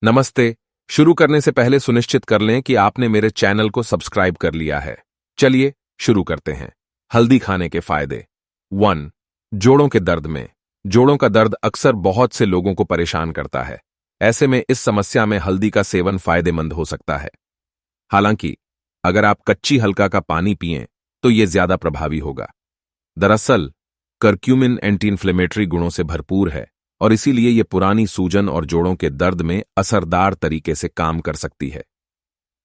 नमस्ते। शुरू करने से पहले सुनिश्चित कर लें कि आपने मेरे चैनल को सब्सक्राइब कर लिया है। चलिए शुरू करते हैं। हल्दी खाने के फायदे। 1. जोड़ों के दर्द में। जोड़ों का दर्द अक्सर बहुत से लोगों को परेशान करता है। ऐसे में इस समस्या में हल्दी का सेवन फायदेमंद हो सकता है। हालांकि अगर आप कच्ची हल्का का पानी पिएं तो यह ज्यादा प्रभावी होगा। दरअसल करक्यूमिन एंटी इन्फ्लेमेटरी गुणों से भरपूर है और इसीलिए यह पुरानी सूजन और जोड़ों के दर्द में असरदार तरीके से काम कर सकती है।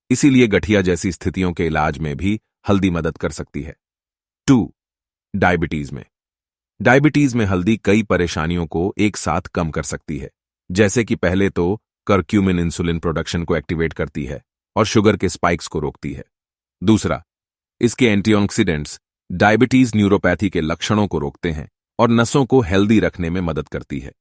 इसीलिए गठिया जैसी स्थितियों के इलाज में भी हल्दी मदद कर सकती है। 2. डायबिटीज में। डायबिटीज में हल्दी कई परेशानियों को एक साथ कम कर सकती है। जैसे कि पहले तो करक्यूमिन इंसुलिन प्रोडक्शन को एक्टिवेट करती है और शुगर के स्पाइक्स को रोकती है। दूसरा, इसके एंटीऑक्सीडेंट्स डायबिटीज न्यूरोपैथी के लक्षणों को रोकते हैं और नसों को हेल्दी रखने में मदद करती है।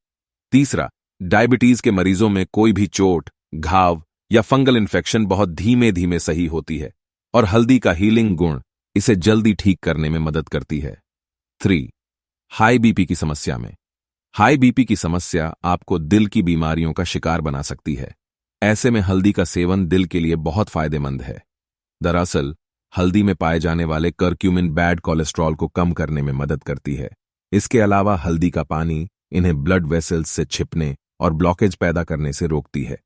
तीसरा, डायबिटीज के मरीजों में कोई भी चोट, घाव या फंगल इन्फेक्शन बहुत धीमे धीमे सही होती है और हल्दी का हीलिंग गुण इसे जल्दी ठीक करने में मदद करती है। 3. हाई बीपी की समस्या में। हाई बीपी की समस्या आपको दिल की बीमारियों का शिकार बना सकती है। ऐसे में हल्दी का सेवन दिल के लिए बहुत फायदेमंद है। दरअसल हल्दी में पाए जाने वाले करक्यूमिन बैड कोलेस्ट्रॉल को कम करने में मदद करती है। इसके अलावा हल्दी का पानी इन्हें ब्लड वेसल्स से छिपने और ब्लॉकेज पैदा करने से रोकती है।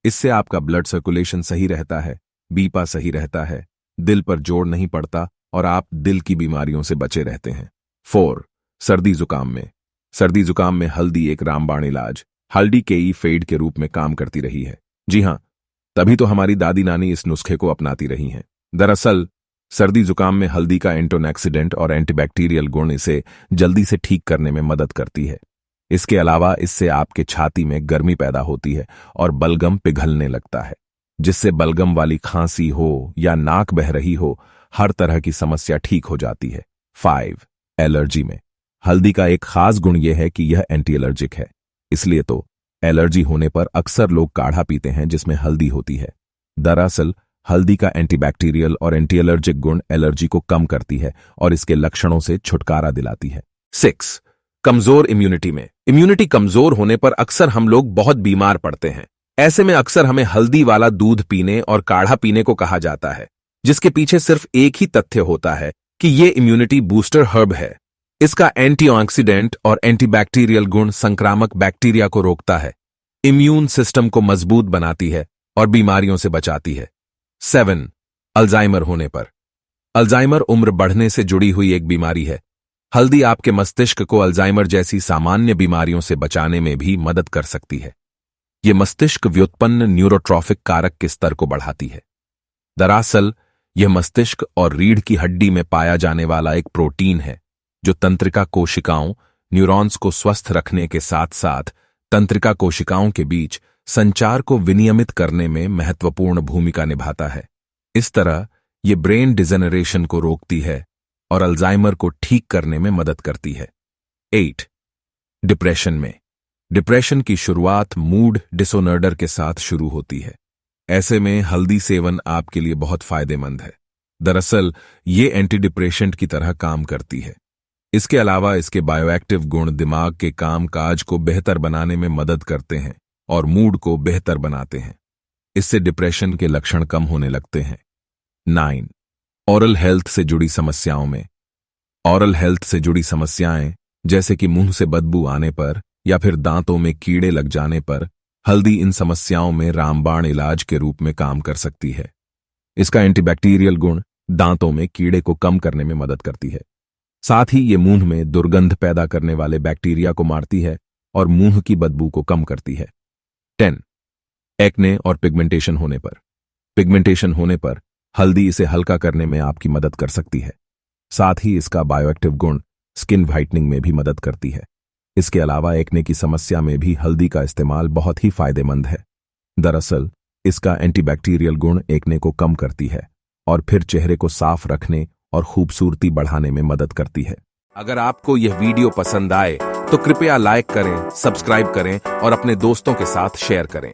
इससे आपका ब्लड सर्कुलेशन सही रहता है, बीपा सही रहता है, दिल पर जोर नहीं पड़ता और आप दिल की बीमारियों से बचे रहते हैं। 4. सर्दी जुकाम में। सर्दी जुकाम में हल्दी एक रामबाण इलाज, हल्दी केई फेड के रूप में काम करती रही है। जी हां, तभी तो हमारी दादी नानी इस नुस्खे को अपनाती रही हैं। दरअसल सर्दी जुकाम में हल्दी का एंटोऑक्सीडेंट और एंटीबैक्टीरियल गुण इसे जल्दी से ठीक करने में मदद करती है। इसके अलावा इससे आपके छाती में गर्मी पैदा होती है और बलगम पिघलने लगता है, जिससे बलगम वाली खांसी हो या नाक बह रही हो, हर तरह की समस्या ठीक हो जाती है। 5. एलर्जी में। हल्दी का एक खास गुण यह है कि यह एंटी एलर्जिक है। इसलिए तो एलर्जी होने पर अक्सर लोग काढ़ा पीते हैं जिसमें हल्दी होती है। दरअसल हल्दी का एंटीबैक्टीरियल और एंटी एलर्जिक गुण एलर्जी को कम करती है और इसके लक्षणों से छुटकारा दिलाती है। 6. कमजोर इम्यूनिटी में। इम्यूनिटी कमजोर होने पर अक्सर हम लोग बहुत बीमार पड़ते हैं। ऐसे में अक्सर हमें हल्दी वाला दूध पीने और काढ़ा पीने को कहा जाता है, जिसके पीछे सिर्फ एक ही तथ्य होता है कि ये इम्यूनिटी बूस्टर हर्ब है। इसका एंटीऑक्सीडेंट और एंटीबैक्टीरियल गुण संक्रामक बैक्टीरिया को रोकता है, इम्यून सिस्टम को मजबूत बनाती है और बीमारियों से बचाती है। 7. अल्जाइमर होने पर। अल्जाइमर उम्र बढ़ने से जुड़ी हुई एक बीमारी है। हल्दी आपके मस्तिष्क को अल्जाइमर जैसी सामान्य बीमारियों से बचाने में भी मदद कर सकती है। यह मस्तिष्क व्युत्पन्न न्यूरोट्रॉफिक कारक के स्तर को बढ़ाती है। दरअसल यह मस्तिष्क और रीढ़ की हड्डी में पाया जाने वाला एक प्रोटीन है जो तंत्रिका कोशिकाओं, न्यूरॉन्स को स्वस्थ रखने के साथ साथ तंत्रिका कोशिकाओं के बीच संचार को विनियमित करने में महत्वपूर्ण भूमिका निभाता है। इस तरह यह ब्रेन डिजेनरेशन को रोकती है और अल्जाइमर को ठीक करने में मदद करती है। 8. डिप्रेशन में। डिप्रेशन की शुरुआत मूड डिसऑर्डर के साथ शुरू होती है। ऐसे में हल्दी सेवन आपके लिए बहुत फायदेमंद है। दरअसल ये एंटी डिप्रेशेंट की तरह काम करती है। इसके अलावा इसके बायोएक्टिव गुण दिमाग के कामकाज को बेहतर बनाने में मदद करते हैं और मूड को बेहतर बनाते हैं। इससे डिप्रेशन के लक्षण कम होने लगते हैं। 9. ओरल हेल्थ से जुड़ी समस्याओं में। ओरल हेल्थ से जुड़ी समस्याएं जैसे कि मुंह से बदबू आने पर या फिर दांतों में कीड़े लग जाने पर हल्दी इन समस्याओं में रामबाण इलाज के रूप में काम कर सकती है। इसका एंटीबैक्टीरियल गुण दांतों में कीड़े को कम करने में मदद करती है। साथ ही ये मुंह में दुर्गंध पैदा करने वाले बैक्टीरिया को मारती है और मुंह की बदबू को कम करती है। 10. एक्ने और पिगमेंटेशन होने पर। पिगमेंटेशन होने पर हल्दी इसे हल्का करने में आपकी मदद कर सकती है। साथ ही इसका बायोएक्टिव गुण स्किन व्हाइटनिंग में भी मदद करती है। इसके अलावा एक्ने की समस्या में भी हल्दी का इस्तेमाल बहुत ही फायदेमंद है। दरअसल इसका एंटीबैक्टीरियल गुण एक्ने को कम करती है और फिर चेहरे को साफ रखने और खूबसूरती बढ़ाने में मदद करती है। अगर आपको यह वीडियो पसंद आए तो कृपया लाइक करें, सब्सक्राइब करें और अपने दोस्तों के साथ शेयर करें।